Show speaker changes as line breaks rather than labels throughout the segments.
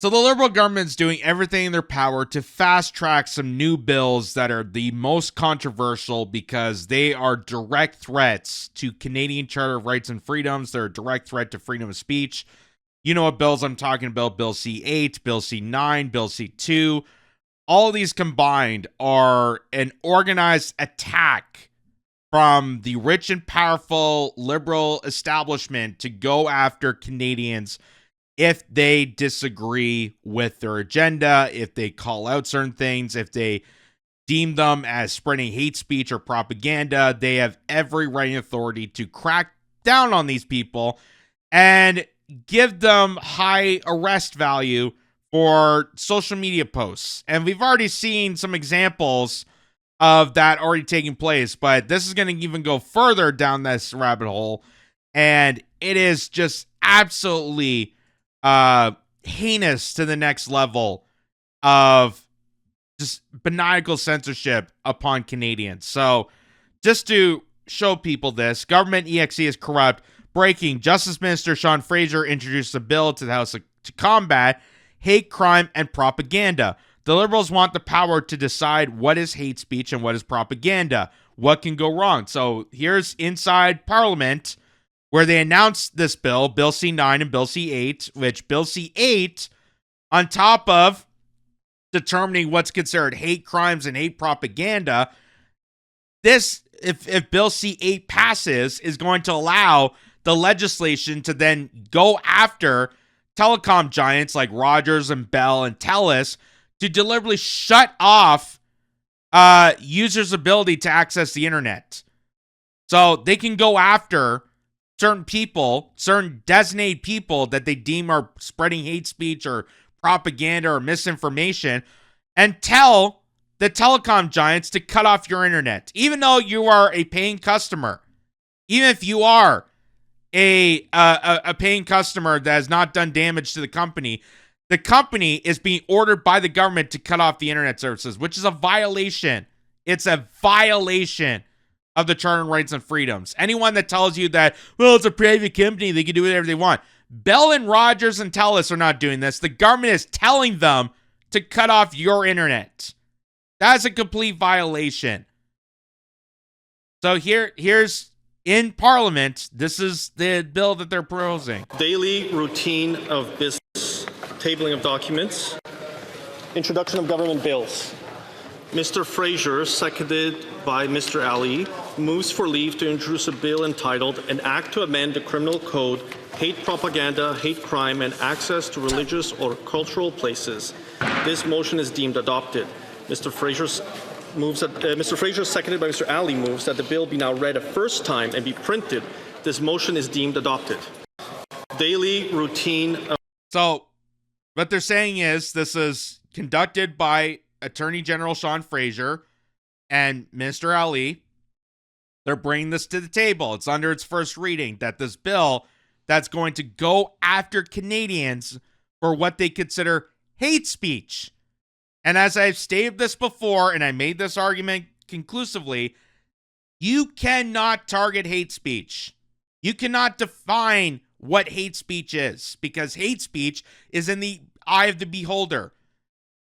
So the Liberal government's doing everything in their power to fast track some new bills that are the most controversial because they are direct threats to Canadian Charter of Rights and Freedoms. They're a direct threat to freedom of speech. You know what bills I'm talking about: Bill C-8, Bill C-9, Bill C-2. All of these combined are an organized attack from the rich and powerful liberal establishment to go after Canadians if they disagree with their agenda, if they call out certain things, if they deem them as spreading hate speech or propaganda. They have every right and authority to crack down on these people and give them high arrest value for social media posts. And we've already seen some examples of that already taking place, but this is going to even go further down this rabbit hole. And it is just absolutely heinous to the next level of just maniacal censorship upon Canadians. So just to show people this, Government EXE is corrupt. Breaking: Justice Minister Sean Fraser introduced a bill to the House to combat hate crime and propaganda. The Liberals want the power to decide what is hate speech and what is propaganda. What can go wrong? So here's inside Parliament, where they announced this bill, Bill C-9 and Bill C-8, which Bill C-8, on top of determining what's considered hate crimes and hate propaganda, this, if Bill C-8 passes, is going to allow the legislation to then go after telecom giants like Rogers and Bell and TELUS to deliberately shut off users' ability to access the internet. So they can go after certain people, certain designated people that they deem are spreading hate speech or propaganda or misinformation, and tell the telecom giants to cut off your internet. Even though you are a paying customer, even if you are a paying customer that has not done damage to the company is being ordered by the government to cut off the internet services, which is a violation. It's a violation of the Charter of Rights and Freedoms. Anyone that tells you that, well, it's a private company, they can do whatever they want. Bell and Rogers and TELUS are not doing this. The government is telling them to cut off your internet. That's a complete violation. So here's in Parliament, this is the bill that they're proposing.
Daily routine of business, tabling of documents, introduction of government bills. Mr. Fraser, seconded by Mr. Ali, moves for leave to introduce a bill entitled An Act to Amend the Criminal Code, Hate Propaganda, Hate Crime, and Access to Religious or Cultural Places. This motion is deemed adopted. Mr. Fraser, seconded by Mr. Ali, moves that the bill be now read a first time and be printed. This motion is deemed adopted. Daily routine.
So what they're saying is this is conducted by Attorney General Sean Fraser and Mr. Ali. They're bringing this to the table. It's under its first reading that this bill that's going to go after Canadians for what they consider hate speech. And as I've stated this before, and I made this argument conclusively, you cannot target hate speech. You cannot define what hate speech is, because hate speech is in the eye of the beholder.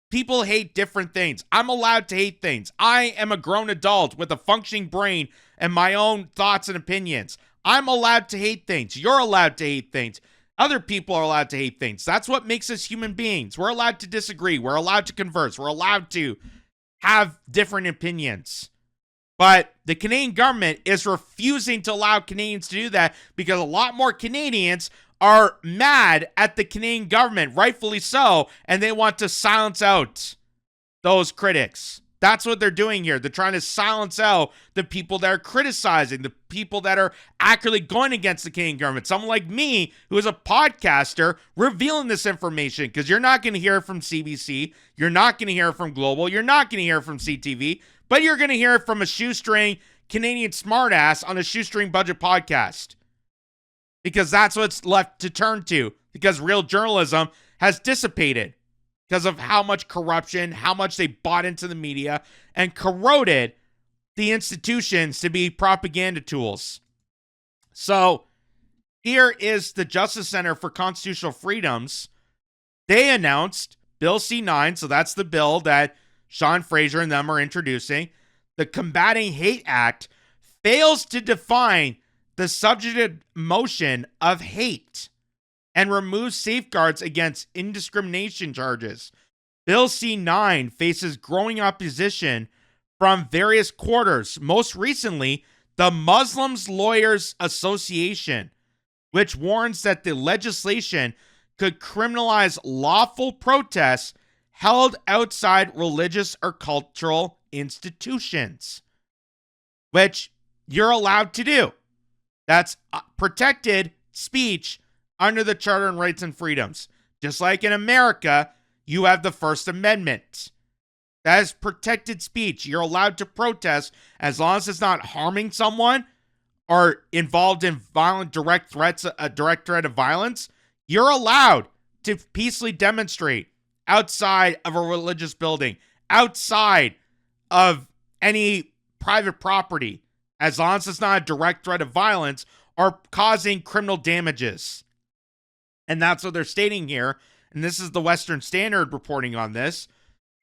People hate different things. I'm allowed to hate things. I am a grown adult with a functioning brain and my own thoughts and opinions. I'm allowed to hate things. You're allowed to hate things. Other people are allowed to hate things. That's what makes us human beings. We're allowed to disagree. We're allowed to converse. We're allowed to have different opinions. But the Canadian government is refusing to allow Canadians to do that because a lot more Canadians are mad at the Canadian government, rightfully so, and they want to silence out those critics. That's what they're doing here. They're trying to silence out the people that are criticizing, the people that are actively going against the Canadian government. Someone like me, who is a podcaster, revealing this information, because you're not going to hear it from CBC, you're not going to hear it from Global, you're not going to hear it from CTV, but you're going to hear it from a shoestring Canadian smartass on a shoestring budget podcast. Because that's what's left to turn to, because real journalism has dissipated because of how much corruption, how much they bought into the media and corroded the institutions to be propaganda tools. So here is the Justice Center for Constitutional Freedoms They announced Bill C-9, so that's the bill that Sean Fraser and them are introducing. The Combating Hate Act fails to define the substantive motion of hate and removes safeguards against indiscrimination charges. Bill C-9 faces growing opposition from various quarters, most recently, the Muslim Lawyers Association, which warns that the legislation could criminalize lawful protests held outside religious or cultural institutions, which you're allowed to do. That's protected speech under the Charter on Rights and Freedoms. Just like in America, you have the First Amendment. That is protected speech. You're allowed to protest as long as it's not harming someone or involved in violent direct threats, a direct threat of violence. You're allowed to peacefully demonstrate outside of a religious building, outside of any private property, as long as it's not a direct threat of violence or causing criminal damages. And that's what they're stating here. And this is the Western Standard reporting on this,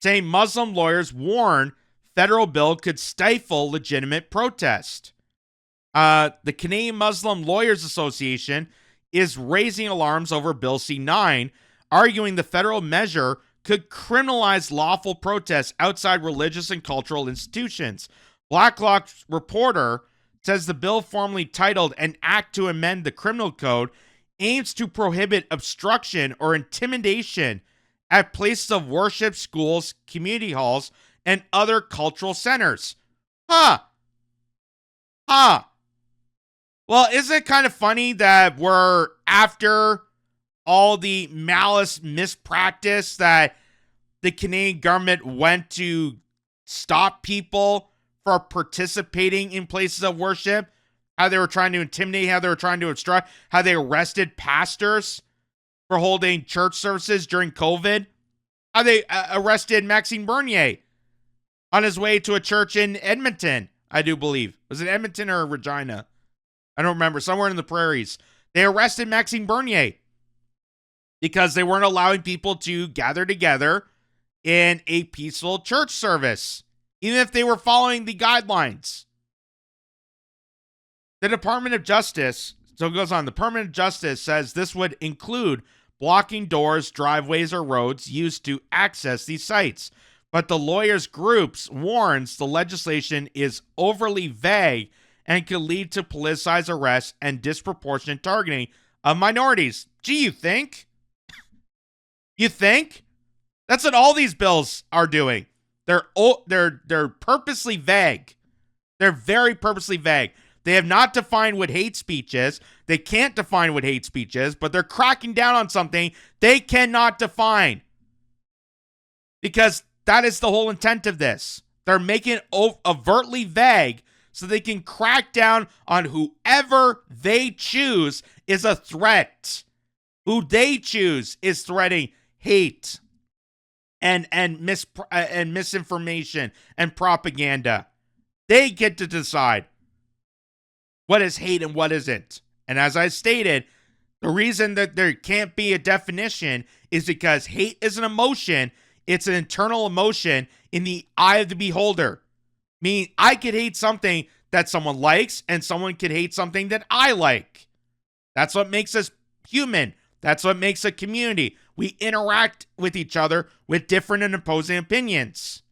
saying Muslim lawyers warn federal bill could stifle legitimate protest. The Canadian Muslim Lawyers Association is raising alarms over Bill C-9, arguing the federal measure could criminalize lawful protests outside religious and cultural institutions. Blacklock reporter says the bill, formally titled An Act to Amend the Criminal Code, aims to prohibit obstruction or intimidation at places of worship, schools, community halls, and other cultural centers. Well, isn't it kind of funny that we're after all the malice mispractice that the Canadian government went to stop people for participating in places of worship? How they were trying to intimidate, how they were trying to obstruct, how they arrested pastors for holding church services during COVID, how they arrested Maxime Bernier on his way to a church in Edmonton, I do believe. Was it Edmonton or Regina? I don't remember. Somewhere in the prairies. They arrested Maxime Bernier because they weren't allowing people to gather together in a peaceful church service, even if they were following the guidelines. The Department of Justice, so it goes on, the Department of Justice says this would include blocking doors, driveways, or roads used to access these sites. But the lawyers' groups warns the legislation is overly vague and could lead to politicized arrests and disproportionate targeting of minorities. Gee, you think? You think? That's what all these bills are doing. They're purposely vague. They're very purposely vague. They have not defined what hate speech is. They can't define what hate speech is, but they're cracking down on something they cannot define. Because that is the whole intent of this. They're making it overtly vague so they can crack down on whoever they choose is a threat. Who they choose is threatening hate and misinformation and propaganda. They get to decide what is hate and what isn't. And as I stated, the reason that there can't be a definition is because hate is an emotion. It's an internal emotion in the eye of the beholder. Meaning, I could hate something that someone likes, and someone could hate something that I like. That's what makes us human. That's what makes a community. We interact with each other with different and opposing opinions.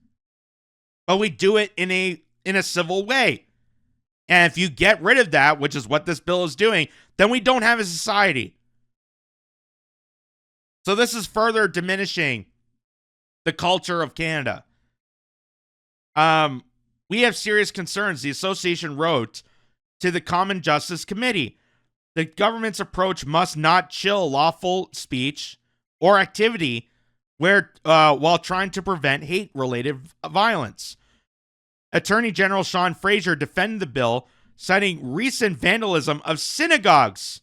But we do it in a civil way. And if you get rid of that, which is what this bill is doing, then we don't have a society. So this is further diminishing the culture of Canada. We have serious concerns, the association wrote to the Common Justice Committee. The government's approach must not chill lawful speech or activity while trying to prevent hate-related violence. Attorney General Sean Fraser defended the bill, citing recent vandalism of synagogues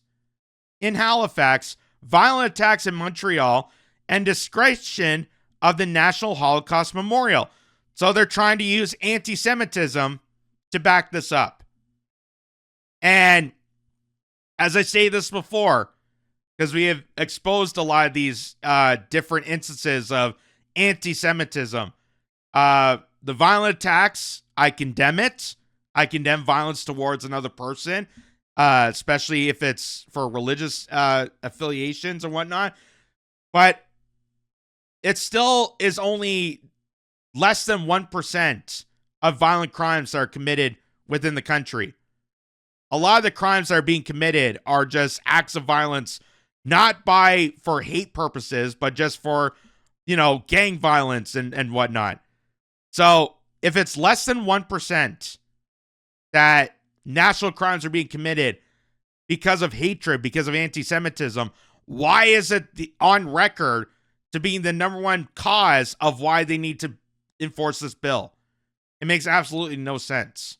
in Halifax, violent attacks in Montreal, and discretion of the National Holocaust Memorial. So they're trying to use anti-Semitism to back this up. And as I say this before, because we have exposed a lot of these different instances of anti-Semitism. The violent attacks, I condemn it. I condemn violence towards another person, especially if it's for religious affiliations and whatnot. But it still is only less than 1% of violent crimes that are committed within the country. A lot of the crimes that are being committed are just acts of violence, not for hate purposes, but just for, gang violence and whatnot. So if it's less than 1% that national crimes are being committed because of hatred, because of anti-Semitism, why is it on record to being the number one cause of why they need to enforce this bill? It makes absolutely no sense.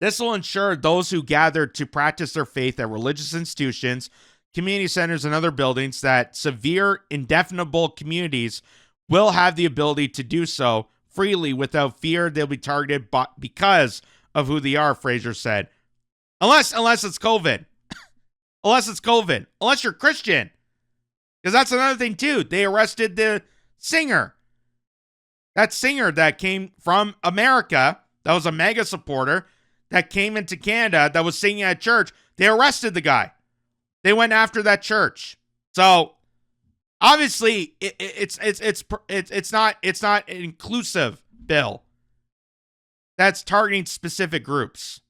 This will ensure those who gather to practice their faith at religious institutions, community centers, and other buildings that severe, indefinable communities will have the ability to do so freely without fear they'll be targeted because of who they are, Fraser said. Unless it's COVID. Unless it's COVID. Unless you're Christian. Because that's another thing, too. They arrested the singer. That singer that came from America, that was a mega supporter, that came into Canada, that was singing at church. They arrested the guy. They went after that church. So obviously, it's not an inclusive bill that's targeting specific groups.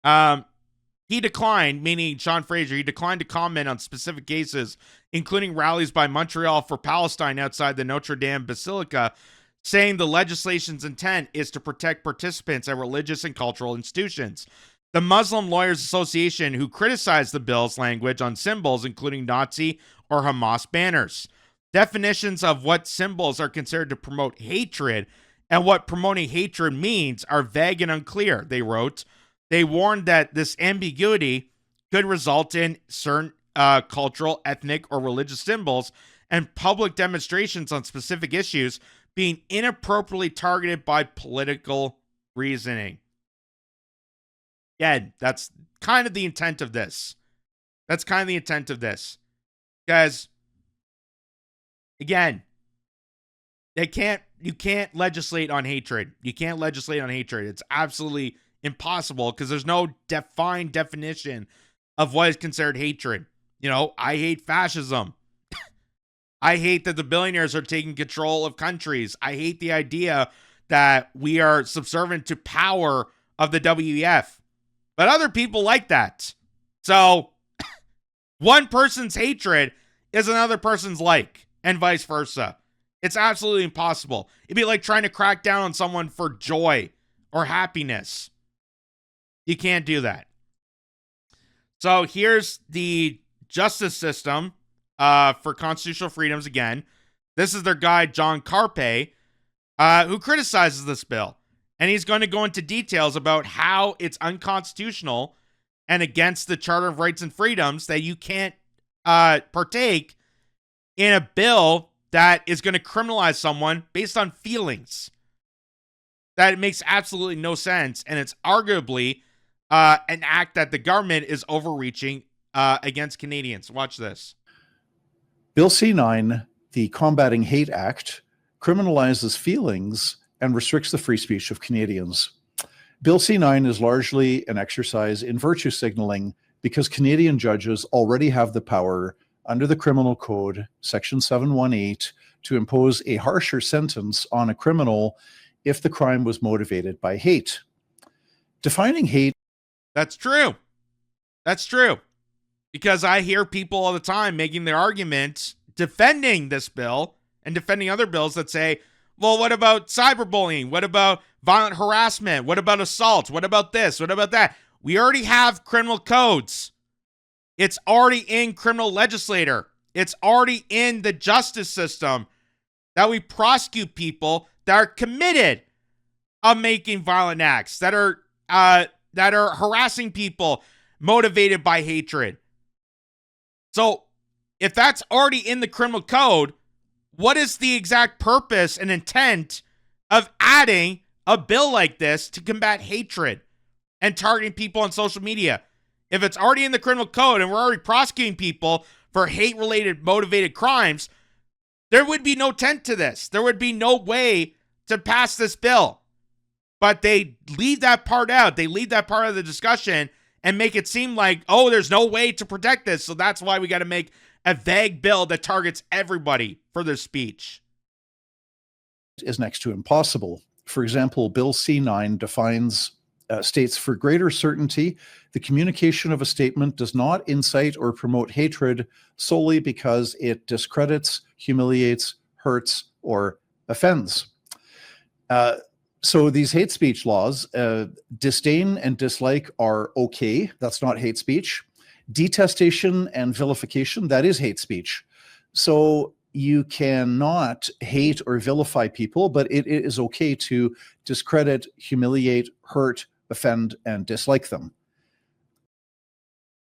He declined, meaning Sean Fraser, he declined to comment on specific cases, including rallies by Montreal for Palestine outside the Notre Dame Basilica, saying the legislation's intent is to protect participants at religious and cultural institutions. The Muslim Lawyers Association, who criticized the bill's language on symbols, including Nazi or Hamas banners. Definitions of what symbols are considered to promote hatred and what promoting hatred means are vague and unclear, they wrote. They warned that this ambiguity could result in certain cultural, ethnic, or religious symbols and public demonstrations on specific issues being inappropriately targeted by political reasoning. Again, that's kind of the intent of this. Because, again, you can't legislate on hatred. It's absolutely impossible because there's no defined definition of what is considered hatred. I hate fascism. I hate that the billionaires are taking control of countries. I hate the idea that we are subservient to power of the WEF. But other people like that. So one person's hatred is another person's like, and vice versa. It's absolutely impossible. It'd be like trying to crack down on someone for joy or happiness. You can't do that. So here's the justice system for constitutional freedoms again. This is their guy, John Carpe, who criticizes this bill. And he's going to go into details about how it's unconstitutional and against the Charter of Rights and Freedoms that you can't partake in a bill that is going to criminalize someone based on feelings. That it makes absolutely no sense. And it's arguably an act that the government is overreaching against Canadians. Watch this.
Bill C-9, the Combating Hate Act, criminalizes feelings and restricts the free speech of Canadians. Bill C-9 is largely an exercise in virtue signaling because Canadian judges already have the power under the Criminal Code, Section 718, to impose a harsher sentence on a criminal if the crime was motivated by hate. Defining hate.
That's true. Because I hear people all the time making their arguments defending this bill and defending other bills that say, well, what about cyberbullying? What about violent harassment? What about assault? What about this? What about that? We already have criminal codes. It's already in criminal legislator. It's already in the justice system that we prosecute people that are committed of making violent acts, that are harassing people motivated by hatred. So if that's already in the criminal code, what is the exact purpose and intent of adding a bill like this to combat hatred? and targeting people on social media. If it's already in the criminal code and we're already prosecuting people for hate-related motivated crimes, there would be no tent to this. There would be no way to pass this bill. But they leave that part out. They leave that part of the discussion and make it seem like, oh, there's no way to protect this, so that's why we got to make a vague bill that targets everybody for their speech.
Is next to impossible. For example, Bill C-9 defines, states, for greater certainty, the communication of a statement does not incite or promote hatred solely because it discredits, humiliates, hurts, or offends. So these hate speech laws, disdain and dislike are okay. That's not hate speech. Detestation and vilification, that is hate speech. So you cannot hate or vilify people, but it is okay to discredit, humiliate, hurt, offend, and dislike them.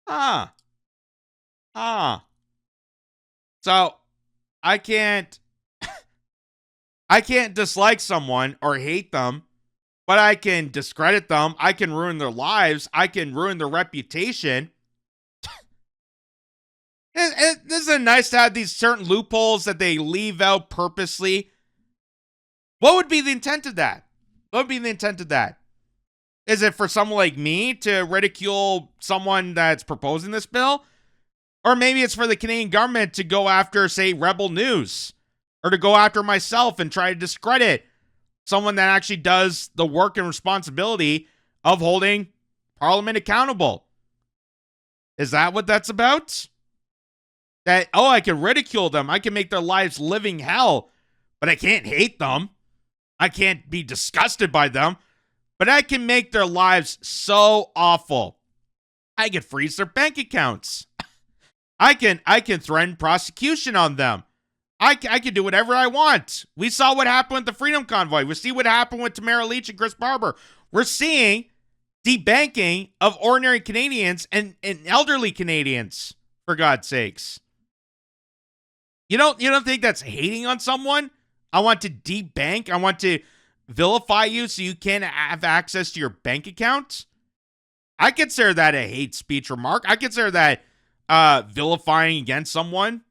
So I can't dislike someone or hate them, but I can discredit them. I can ruin their lives. I can ruin their reputation. This is nice to have these certain loopholes that they leave out purposely. What would be the intent of that? What would be the intent of that? Is it for someone like me to ridicule someone that's proposing this bill? Or maybe it's for the Canadian government to go after, say, Rebel News, or to go after myself and try to discredit someone that actually does the work and responsibility of holding Parliament accountable. Is that what that's about? That, oh, I can ridicule them. I can make their lives living hell, but I can't hate them. I can't be disgusted by them, but I can make their lives so awful. I can freeze their bank accounts. I can threaten prosecution on them. I can do whatever I want. We saw what happened with the Freedom Convoy. We see what happened with Tamara Leach and Chris Barber. We're seeing debanking of ordinary Canadians and elderly Canadians, for God's sakes. You don't think that's hating on someone? I want to debank. I want to vilify you so you can't have access to your bank account. I consider that a hate speech remark. I consider that vilifying against someone.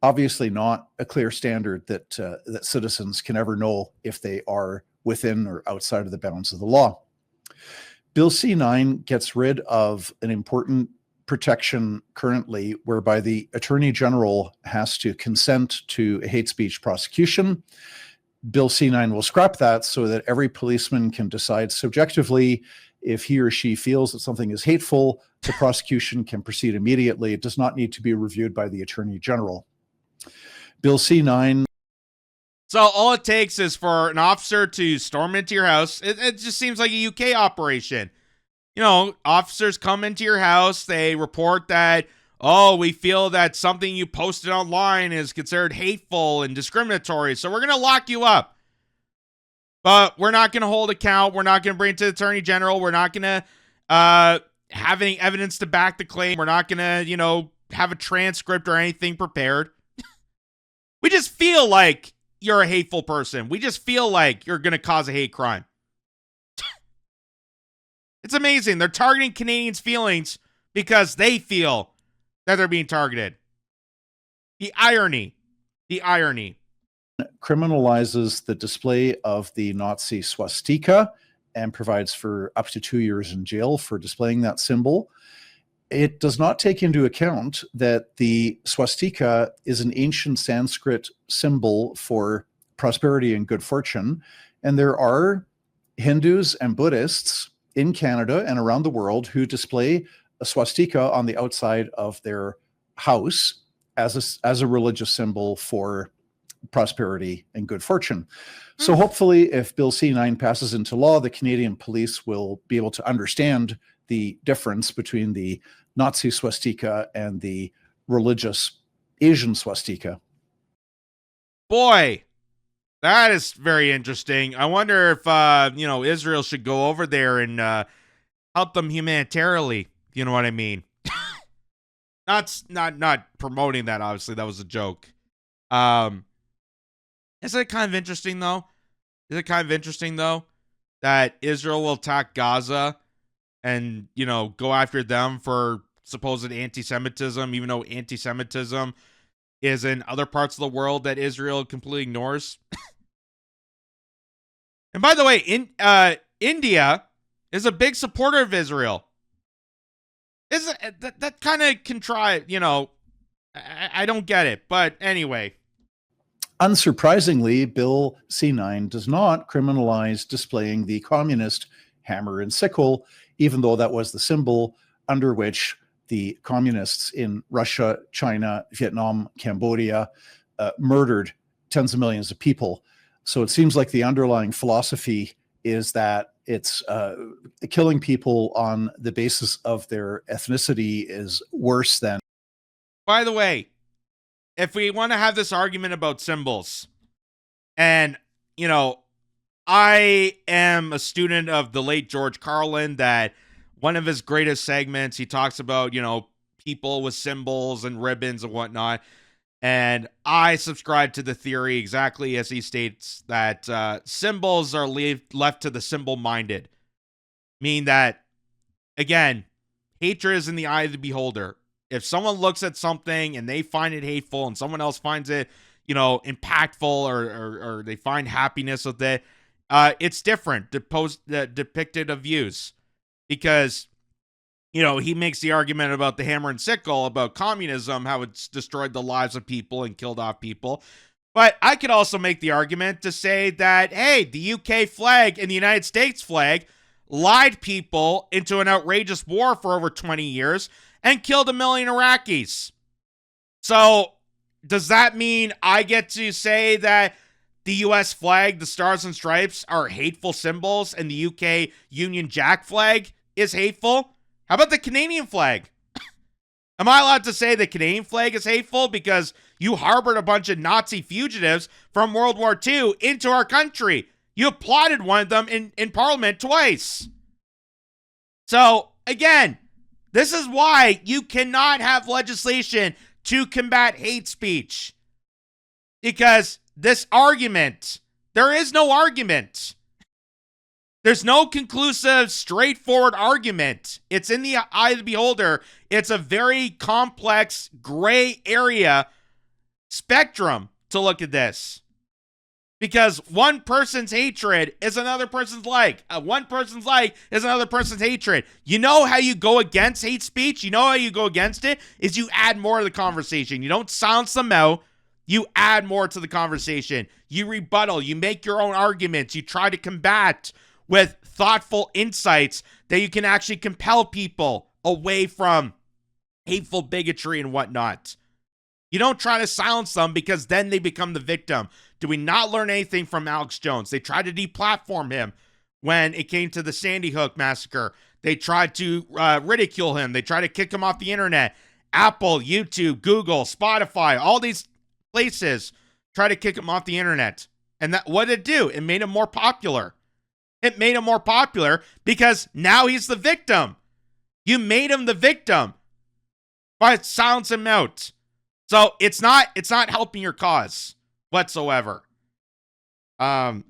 Obviously not a clear standard that that citizens can ever know if they are within or outside of the bounds of the law. Bill C-9 gets rid of an important protection currently whereby the Attorney General has to consent to a hate speech prosecution. Bill C-9 will scrap that so that every policeman can decide subjectively if he or she feels that something is hateful. The prosecution can proceed immediately. It does not need to be reviewed by the Attorney General. Bill C-9.
So all it takes is for an officer to storm into your house. It just seems like a UK operation. You know, officers come into your house. They report that, oh, we feel that something you posted online is considered hateful and discriminatory, so we're going to lock you up. But we're not going to hold account. We're not going to bring it to the Attorney General. We're not going to have any evidence to back the claim. We're not going to, have a transcript or anything prepared. We just feel like you're a hateful person. We just feel like you're going to cause a hate crime. It's amazing. They're targeting Canadians' feelings because they feel that they're being targeted. The irony. The irony.
Criminalizes the display of the Nazi swastika and provides for up to 2 years in jail for displaying that symbol. It does not take into account that the swastika is an ancient Sanskrit symbol for prosperity and good fortune. And there are Hindus and Buddhists in Canada and around the world who display a swastika on the outside of their house as a religious symbol for prosperity and good fortune. So hopefully, if Bill C-9 passes into law, the Canadian police will be able to understand the difference between the Nazi swastika and the religious Asian swastika.
Boy, that is very interesting. I wonder if, Israel should go over there and help them humanitarily. You know what I mean? Not promoting that, obviously. That was a joke. Is it kind of interesting, though? that Israel will attack Gaza and, go after them for supposed anti-Semitism, even though anti-Semitism is in other parts of the world that Israel completely ignores. And by the way, India is a big supporter of Israel. Is that kind of contrived? I don't get it. But anyway.
Unsurprisingly, Bill C-9 does not criminalize displaying the communist hammer and sickle, even though that was the symbol under which the communists in Russia, China, Vietnam, Cambodia murdered tens of millions of people. So it seems like the underlying philosophy is that it's killing people on the basis of their ethnicity is worse than.
By the way, if we want to have this argument about symbols, and, I am a student of the late George Carlin, that one of his greatest segments, he talks about, people with symbols and ribbons and whatnot. And I subscribe to the theory exactly as he states that symbols are left to the symbol-minded. Meaning that, again, hatred is in the eye of the beholder. If someone looks at something and they find it hateful and someone else finds it, impactful or they find happiness with it, it's different, depicted of views. Because, he makes the argument about the hammer and sickle, about communism, how it's destroyed the lives of people and killed off people. But I could also make the argument to say that, hey, the UK flag and the United States flag lied people into an outrageous war for over 20 years and killed 1 million Iraqis. So does that mean I get to say that the US flag, the stars and stripes, are hateful symbols and the UK Union Jack flag is hateful? How about the Canadian flag? Am I allowed to say the Canadian flag is hateful because you harbored a bunch of Nazi fugitives from World War II into our country? You applauded one of them in Parliament twice. So, again, this is why you cannot have legislation to combat hate speech. Because this argument, there is no argument. There's no conclusive, straightforward argument. It's in the eye of the beholder. It's a very complex, gray area spectrum to look at this. Because one person's hatred is another person's like. One person's like is another person's hatred. You know how you go against hate speech? You know how you go against it? Is you add more to the conversation. You don't silence them out. You add more to the conversation. You rebuttal. You make your own arguments. You try to combat with thoughtful insights that you can actually compel people away from hateful bigotry and whatnot. You don't try to silence them because then they become the victim. Do we not learn anything from Alex Jones? They tried to deplatform him when it came to the Sandy Hook massacre. They tried to ridicule him. They tried to kick him off the internet. Apple, YouTube, Google, Spotify, all these places try to kick him off the internet. And what did it do? It made him more popular. It made him more popular because now he's the victim. You made him the victim by silencing him out. So it's not helping your cause whatsoever.
Killing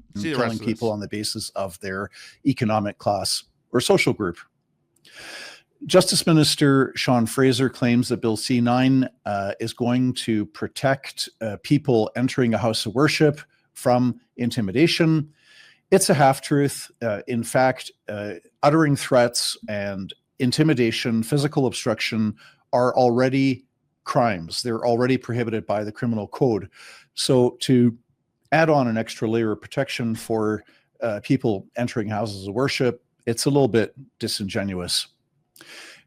people on the basis of their economic class or social group. Justice Minister Sean Fraser claims that Bill C-9 is going to protect people entering a house of worship from intimidation. It's a half-truth. In fact, uttering threats and intimidation, physical obstruction are already crimes. They're already prohibited by the criminal code. So to add on an extra layer of protection for people entering houses of worship, it's a little bit disingenuous.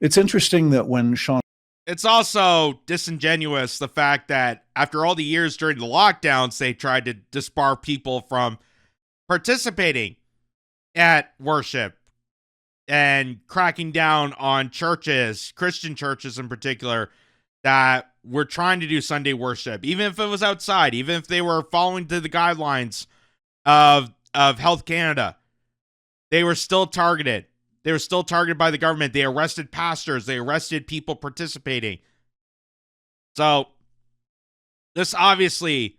It's interesting that when Sean...
It's also disingenuous, the fact that after all the years during the lockdowns, they tried to disbar people from participating at worship and cracking down on churches, Christian churches in particular, that were trying to do Sunday worship, even if it was outside, even if they were following to the guidelines of Health Canada. They were still targeted. They were still targeted by the government. They arrested pastors. They arrested people participating. So this obviously,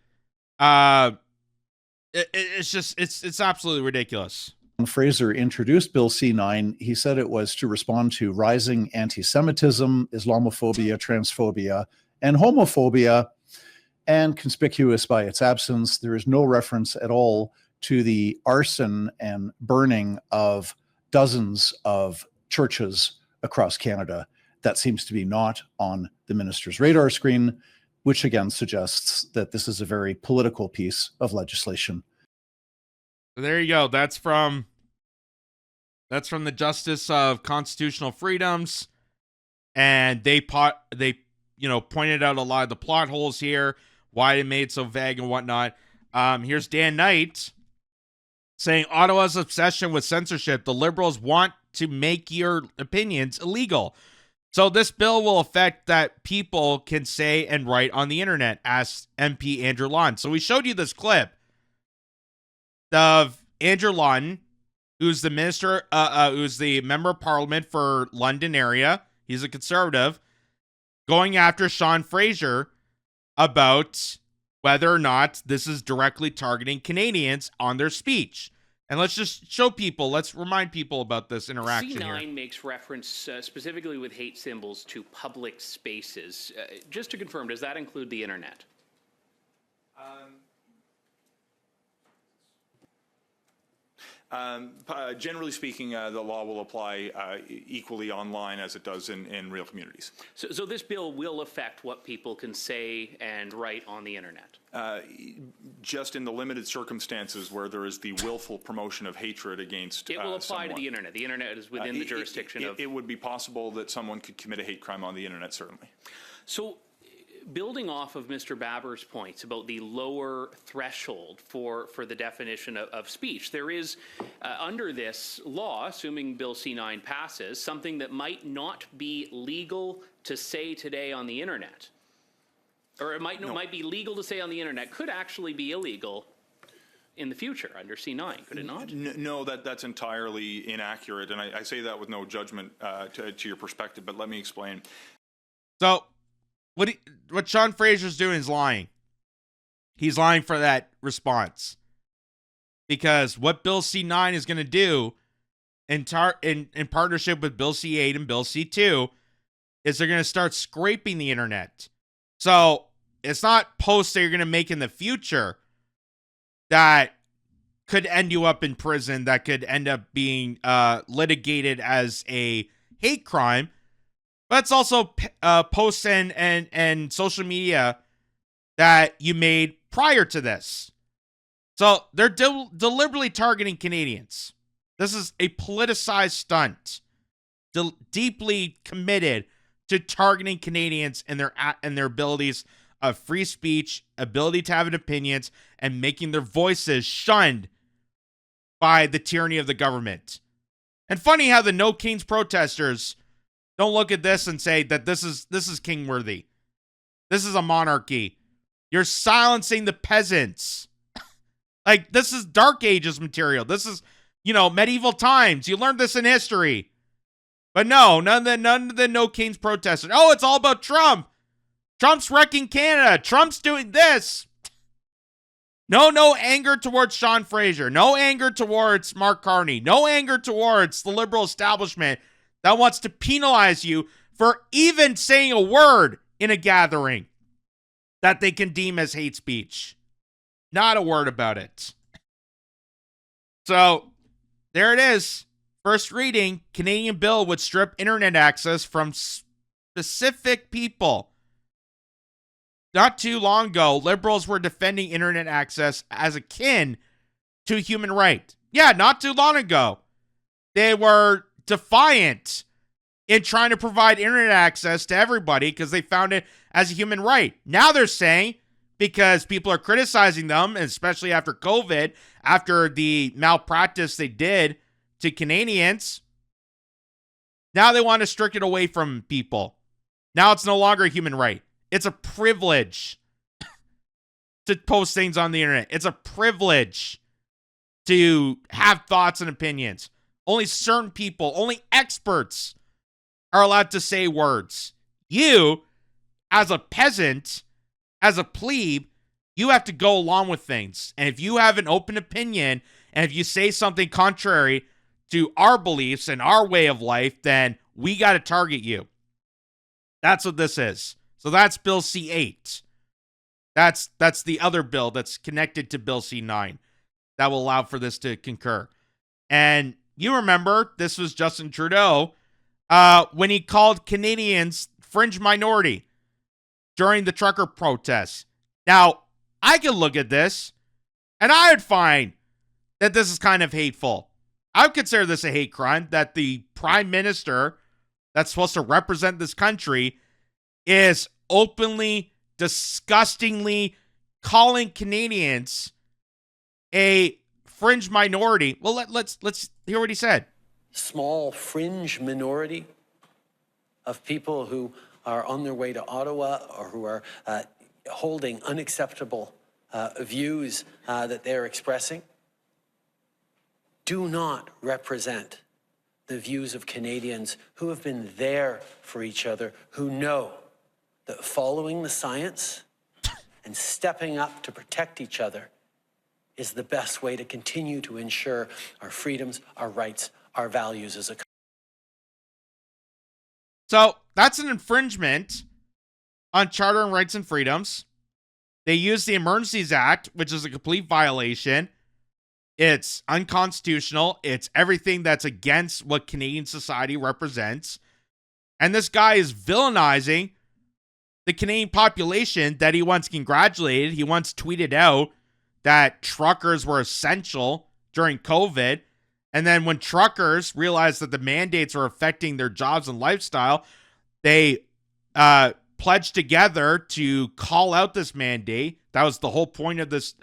it's absolutely ridiculous.
Fraser introduced Bill C-9, he said it was to respond to rising anti-Semitism, Islamophobia, transphobia, and homophobia. And conspicuous by its absence, there is no reference at all to the arson and burning of dozens of churches across Canada. That seems to be not on the minister's radar screen, which again suggests that this is a very political piece of legislation.
There you go. That's from the Justice of Constitutional Freedoms, and they pointed out a lot of the plot holes here, why it made it so vague and whatnot. Here's Dan Knight saying Ottawa's obsession with censorship. The Liberals want to make your opinions illegal. So this bill will affect that people can say and write on the internet, asked MP Andrew Lawton. So we showed you this clip of Andrew Lawton, who's the minister, who's the member of parliament for London area. He's a conservative, going after Sean Fraser about whether or not this is directly targeting Canadians on their speech. And let's just let's remind people about this interaction
C-9
here.
makes reference specifically with hate symbols to public spaces. Just to confirm, does that include the internet?
Generally speaking, the law will apply equally online as it does in real communities.
So this bill will affect what people can say and write on the internet?
Just in the limited circumstances where there is the willful promotion of hatred against
It will apply
someone.
to the internet. The internet is within the jurisdiction of...
It would be possible that someone could commit a hate crime on the internet, certainly.
So, building off of Mr. Baber's points about the lower threshold for the definition of speech, there is, under this law, assuming Bill C-9 passes, something that might not be legal to say today on the internet. Or it might be legal to say on the internet, could actually be illegal in the future under C-9, could it not?
No, that's entirely inaccurate, and I say that with no judgment to your perspective, but let me explain.
So, what Sean Fraser's doing is lying. He's lying for that response. Because what Bill C-9 is going to do in partnership with Bill C-8 and Bill C-2 is they're going to start scraping the internet. So it's not posts that you're going to make in the future that could end you up in prison, that could end up being litigated as a hate crime. But it's also posts and social media that you made prior to this. So they're deliberately targeting Canadians. This is a politicized stunt, deeply committed to targeting Canadians and their abilities of free speech, ability to have an opinions, and making their voices shunned by the tyranny of the government. And funny how the No Kings protesters don't look at this and say that this is king-worthy. This is a monarchy. You're silencing the peasants. Like, this is Dark Ages material. This is, medieval times. You learned this in history. But no, none of the No Kings protesters. Oh, it's all about Trump. Trump's wrecking Canada. Trump's doing this. No anger towards Sean Fraser. No anger towards Mark Carney. No anger towards the liberal establishment that wants to penalize you for even saying a word in a gathering that they can deem as hate speech. Not a word about it. So, there it is. First reading, Canadian bill would strip internet access from specific people. Not too long ago, liberals were defending internet access as akin to a human right. Yeah, not too long ago. They were defiant in trying to provide internet access to everybody because they found it as a human right. Now they're saying, because people are criticizing them, especially after COVID, after the malpractice they did to Canadians, now they want to restrict it away from people. Now it's no longer a human right. It's a privilege to post things on the internet. It's a privilege to have thoughts and opinions. Only certain people, only experts are allowed to say words. You, as a peasant, as a plebe, you have to go along with things. And if you have an open opinion And if you say something contrary to our beliefs and our way of life, then we got to target you. That's what this is. So that's Bill C-8. That's the other bill that's connected to Bill C-9 that will allow for this to concur. And you remember, this was Justin Trudeau when he called Canadians fringe minority during the trucker protests. Now, I could look at this, and I would find that this is kind of hateful. I would consider this a hate crime, that the prime minister that's supposed to represent this country is openly, disgustingly calling Canadians a fringe minority. Well, let's hear what he said.
Small fringe minority of people who are on their way to Ottawa or who are holding unacceptable views that they're expressing do not represent the views of Canadians who have been there for each other, who know that following the science and stepping up to protect each other is the best way to continue to ensure our freedoms, our rights, our values as a country.
So that's an infringement on Charter and Rights and Freedoms. They use the Emergencies Act, which is a complete violation. It's unconstitutional. It's everything that's against what Canadian society represents. And this guy is villainizing the Canadian population that he once congratulated. He once tweeted out that truckers were essential during COVID. And then when truckers realized that the mandates were affecting their jobs and lifestyle, they pledged together to call out this mandate. That was the whole point of this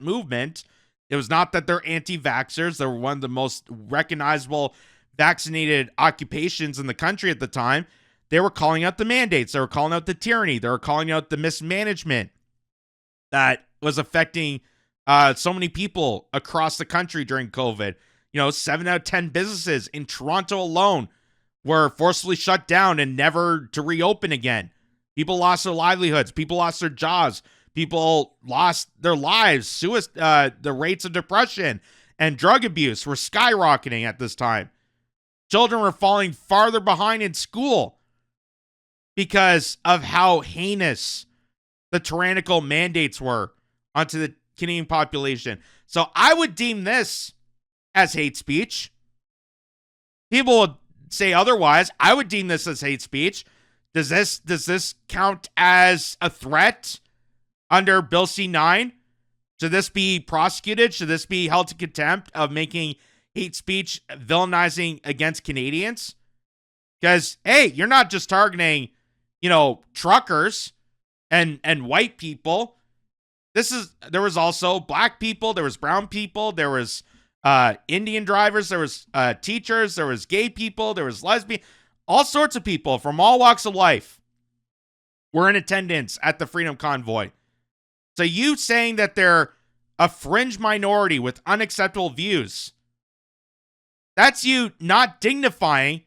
movement. It was not that they're anti-vaxxers. They were one of the most recognizable vaccinated occupations in the country at the time. They were calling out the mandates. They were calling out the tyranny. They were calling out the mismanagement that was affecting so many people across the country during COVID. 7 out of 10 businesses in Toronto alone were forcibly shut down and never to reopen again. People lost their livelihoods. People lost their jobs. People lost their lives. The rates of depression and drug abuse were skyrocketing at this time. Children were falling farther behind in school because of how heinous the tyrannical mandates were onto the Canadian population. So I would deem this as hate speech. People would say otherwise. I would deem this as hate speech. Does this count as a threat under Bill C-9? Should this be prosecuted? Should this be held to contempt of making hate speech villainizing against Canadians? Because, hey, you're not just targeting, truckers and white people. There was also black people, there was brown people, there was Indian drivers, there was teachers, there was gay people, there was lesbian, all sorts of people from all walks of life were in attendance at the Freedom Convoy. So you saying that they're a fringe minority with unacceptable views, that's you not dignifying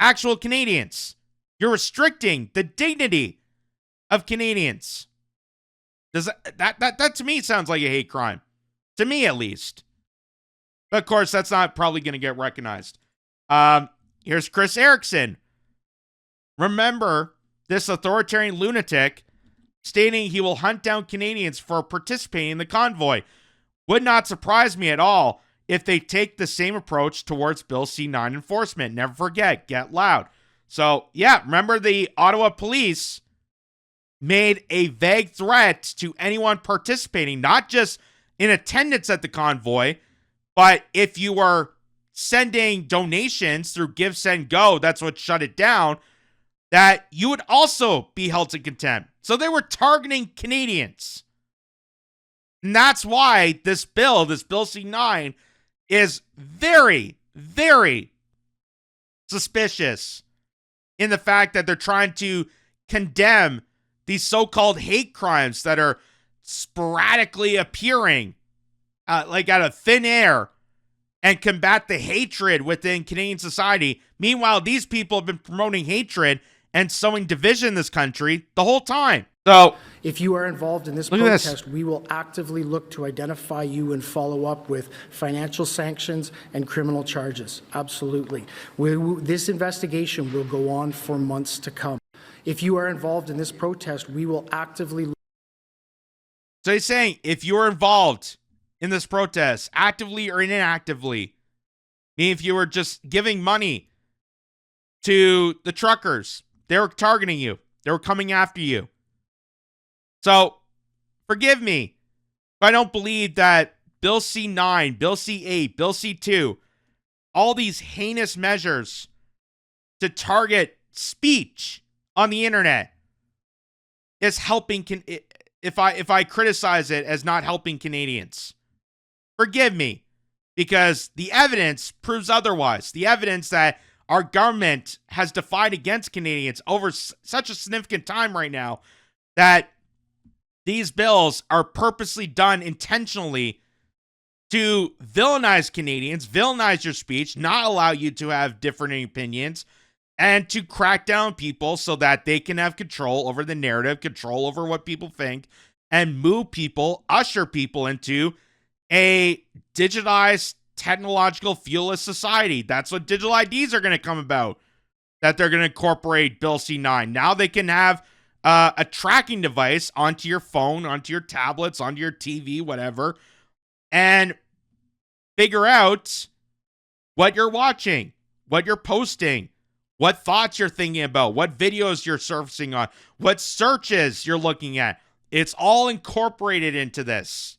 actual Canadians. You're restricting the dignity of Canadians. Does that to me sounds like a hate crime. To me, at least. But of course, that's not probably going to get recognized. Here's Chris Erickson. Remember this authoritarian lunatic stating he will hunt down Canadians for participating in the convoy. Would not surprise me at all if they take the same approach towards Bill C-9 enforcement. Never forget, get loud. So, yeah, remember the Ottawa police made a vague threat to anyone participating, not just in attendance at the convoy, but if you were sending donations through Give, Send, Go, that's what shut it down, that you would also be held to contempt. So they were targeting Canadians. And that's why this Bill C-9, is very, very suspicious in the fact that they're trying to condemn these so-called hate crimes that are sporadically appearing like out of thin air and combat the hatred within Canadian society. Meanwhile, these people have been promoting hatred and sowing division in this country the whole time. So
If you are involved in this
Look at this.
protest, we will actively look to identify you and follow up with financial sanctions and criminal charges. Absolutely. This investigation will go on for months to come. If you are involved in this protest, we will actively.
So he's saying if you're involved in this protest, actively or inactively, meaning if you were just giving money to the truckers, they were targeting you. They were coming after you. So, forgive me if I don't believe that Bill C-9, Bill C-8, Bill C-2, all these heinous measures to target speech on the internet is helping, if I criticize it as not helping Canadians. Forgive me, because the evidence proves otherwise. The evidence that our government has defied against Canadians over such a significant time right now that these bills are purposely done intentionally to villainize Canadians, villainize your speech, not allow you to have different opinions, and to crack down people so that they can have control over the narrative, control over what people think, and move people, usher people into a digitized, technological, fuelless society. That's what digital IDs are going to come about, that they're going to incorporate Bill C-9. Now they can have a tracking device onto your phone, onto your tablets, onto your TV, whatever, and figure out what you're watching, what you're posting, what thoughts you're thinking about, what videos you're surfacing on, what searches you're looking at. It's all incorporated into this.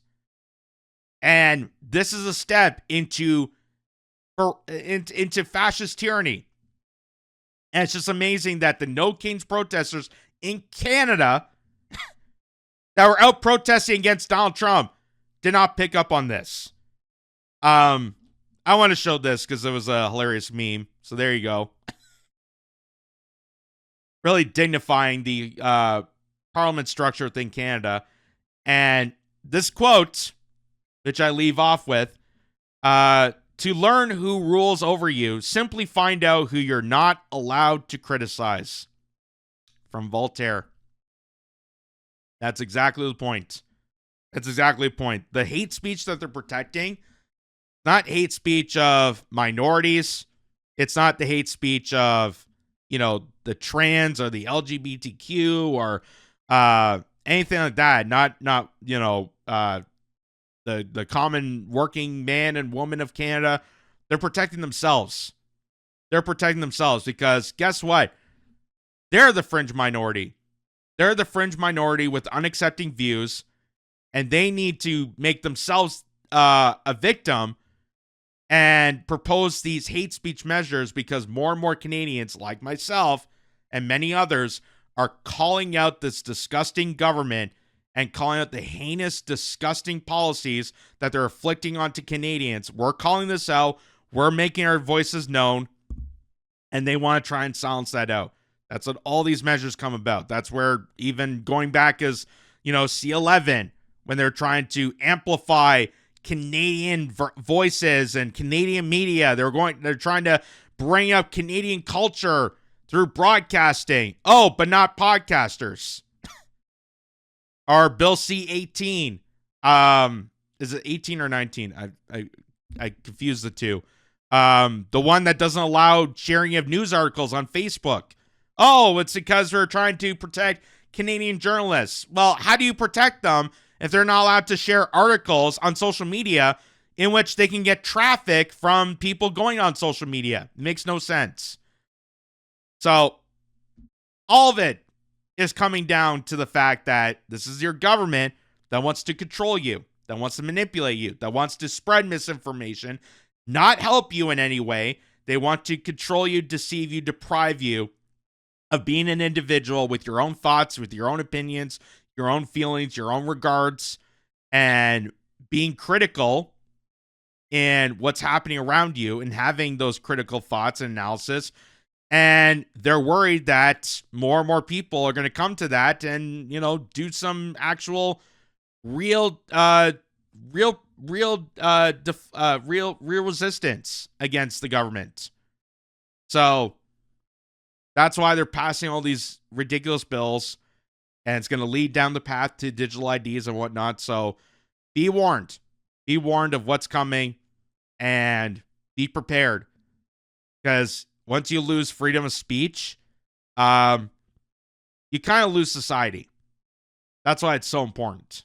And this is a step into fascist tyranny. And it's just amazing that the No Kings protesters in Canada that were out protesting against Donald Trump did not pick up on this. I want to show this because it was a hilarious meme. So there you go. Really dignifying the parliament structure within Canada. And this quote, which I leave off with, to learn who rules over you, simply find out who you're not allowed to criticize. From Voltaire. That's exactly the point. That's exactly the point. The hate speech that they're protecting, not hate speech of minorities. It's not the hate speech of, the trans or the LGBTQ or anything like that. Not the common working man and woman of Canada. They're protecting themselves. They're protecting themselves because guess what? They're the fringe minority. They're the fringe minority with unaccepting views, and they need to make themselves a victim and propose these hate speech measures because more and more Canadians, like myself and many others, are calling out this disgusting government and calling out the heinous, disgusting policies that they're inflicting onto Canadians. We're calling this out. We're making our voices known, and they want to try and silence that out. That's what all these measures come about. That's where even going back as, C-11, when they're trying to amplify Canadian voices and Canadian media. They're trying to bring up Canadian culture through broadcasting. Oh, but not podcasters. Or Bill C-18. Is it 18 or 19? I confused the two. The one that doesn't allow sharing of news articles on Facebook. Oh, it's because we're trying to protect Canadian journalists. Well, how do you protect them if they're not allowed to share articles on social media in which they can get traffic from people going on social media? It makes no sense. So, all of it is coming down to the fact that this is your government that wants to control you, that wants to manipulate you, that wants to spread misinformation, not help you in any way. They want to control you, deceive you, deprive you of being an individual with your own thoughts, with your own opinions, your own feelings, your own regards, and being critical in what's happening around you and having those critical thoughts and analysis. And they're worried that more and more people are going to come to that and, do some actual real resistance against the government. So that's why they're passing all these ridiculous bills. and it's going to lead down the path to digital IDs and whatnot. So be warned. Be warned of what's coming and be prepared. Because once you lose freedom of speech, you kind of lose society. That's why it's so important.